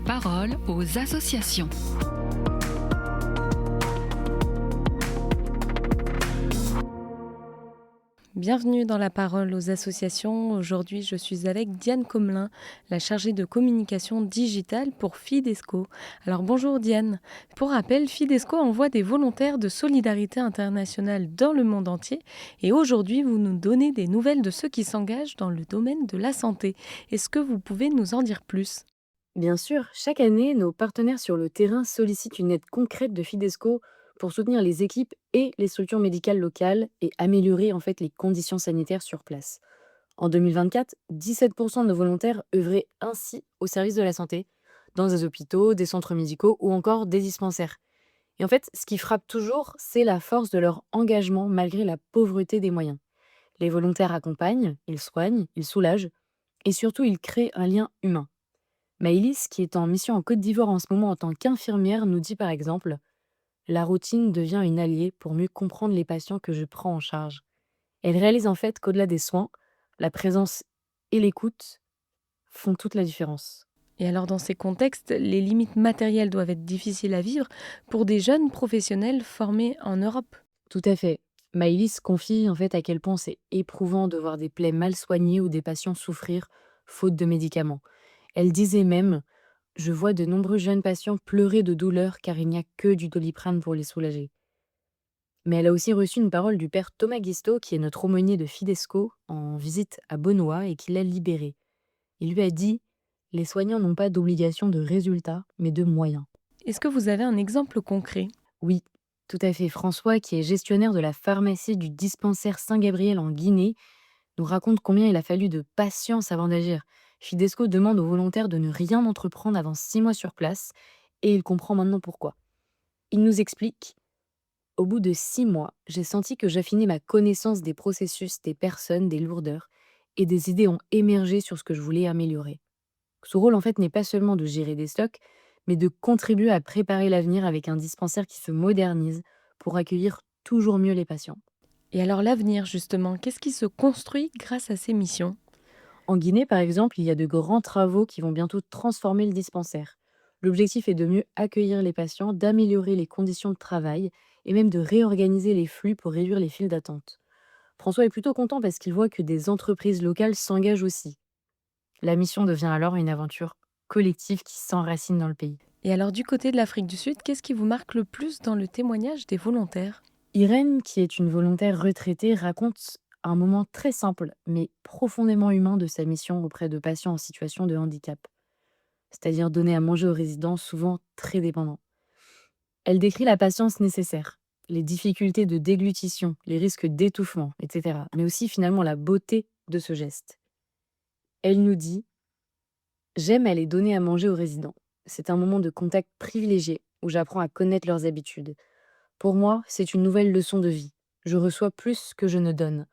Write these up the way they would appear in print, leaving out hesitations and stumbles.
parole aux associations. Bienvenue dans la parole aux associations. Aujourd'hui, je suis avec Diane Comelin, la chargée de communication digitale pour Fidesco. Alors bonjour Diane. Pour rappel, Fidesco envoie des volontaires de solidarité internationale dans le monde entier et aujourd'hui, vous nous donnez des nouvelles de ceux qui s'engagent dans le domaine de la santé. Est-ce que vous pouvez nous en dire plus ? Bien sûr, chaque année, nos partenaires sur le terrain sollicitent une aide concrète de Fidesco pour soutenir les équipes et les structures médicales locales et améliorer les conditions sanitaires sur place. En 2024, 17% de nos volontaires œuvraient ainsi au service de la santé, dans des hôpitaux, des centres médicaux ou encore des dispensaires. Et ce qui frappe toujours, c'est la force de leur engagement malgré la pauvreté des moyens. Les volontaires accompagnent, ils soignent, ils soulagent et surtout ils créent un lien humain. Maëlys, qui est en mission en Côte d'Ivoire en ce moment en tant qu'infirmière, nous dit par exemple: la routine devient une alliée pour mieux comprendre les patients que je prends en charge. Elle réalise qu'au-delà des soins, la présence et l'écoute font toute la différence. Et alors dans ces contextes, les limites matérielles doivent être difficiles à vivre pour des jeunes professionnels formés en Europe. Tout à fait. Maëlys confie à quel point c'est éprouvant de voir des plaies mal soignées ou des patients souffrir faute de médicaments. Elle disait même: je vois de nombreux jeunes patients pleurer de douleur car il n'y a que du Doliprane pour les soulager. Mais elle a aussi reçu une parole du père Thomas Guisto, qui est notre aumônier de Fidesco, en visite à Benoît et qui l'a libéré. Il lui a dit: les soignants n'ont pas d'obligation de résultat, mais de moyens. Est-ce que vous avez un exemple concret ? Oui, tout à fait. François, qui est gestionnaire de la pharmacie du dispensaire Saint-Gabriel en Guinée, nous raconte combien il a fallu de patience avant d'agir. Fidesco demande aux volontaires de ne rien entreprendre avant 6 mois sur place, et il comprend maintenant pourquoi. Il nous explique: au bout de 6 mois, j'ai senti que j'affinais ma connaissance des processus, des personnes, des lourdeurs, et des idées ont émergé sur ce que je voulais améliorer. Ce rôle, n'est pas seulement de gérer des stocks, mais de contribuer à préparer l'avenir avec un dispensaire qui se modernise pour accueillir toujours mieux les patients. Et alors l'avenir, justement, qu'est-ce qui se construit grâce à ces missions ? En Guinée, par exemple, il y a de grands travaux qui vont bientôt transformer le dispensaire. L'objectif est de mieux accueillir les patients, d'améliorer les conditions de travail et même de réorganiser les flux pour réduire les files d'attente. François est plutôt content parce qu'il voit que des entreprises locales s'engagent aussi. La mission devient alors une aventure collective qui s'enracine dans le pays. Et alors du côté de l'Afrique du Sud, qu'est-ce qui vous marque le plus dans le témoignage des volontaires ? Irène, qui est une volontaire retraitée, raconte un moment très simple mais profondément humain de sa mission auprès de patients en situation de handicap, c'est-à-dire donner à manger aux résidents souvent très dépendants. Elle décrit la patience nécessaire, les difficultés de déglutition, les risques d'étouffement, etc. Mais aussi finalement la beauté de ce geste. Elle nous dit: j'aime aller donner à manger aux résidents. C'est un moment de contact privilégié où j'apprends à connaître leurs habitudes. Pour moi, c'est une nouvelle leçon de vie. Je reçois plus que je ne donne.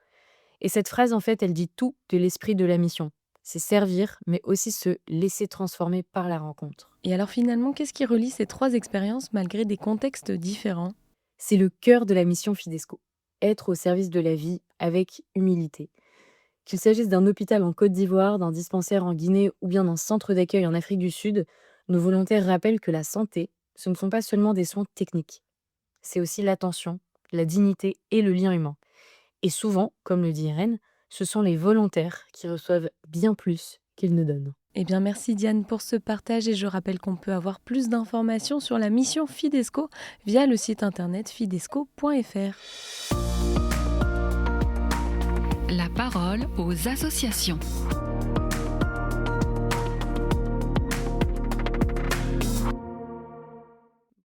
Et cette phrase, elle dit tout de l'esprit de la mission. C'est servir, mais aussi se laisser transformer par la rencontre. Et alors finalement, qu'est-ce qui relie ces trois expériences malgré des contextes différents ? C'est le cœur de la mission Fidesco. Être au service de la vie avec humilité. Qu'il s'agisse d'un hôpital en Côte d'Ivoire, d'un dispensaire en Guinée ou bien d'un centre d'accueil en Afrique du Sud, nos volontaires rappellent que la santé, ce ne sont pas seulement des soins techniques. C'est aussi l'attention, la dignité et le lien humain. Et souvent, comme le dit Irène, ce sont les volontaires qui reçoivent bien plus qu'ils ne donnent. Eh bien merci Diane pour ce partage et je rappelle qu'on peut avoir plus d'informations sur la mission Fidesco via le site internet fidesco.fr. La parole aux associations.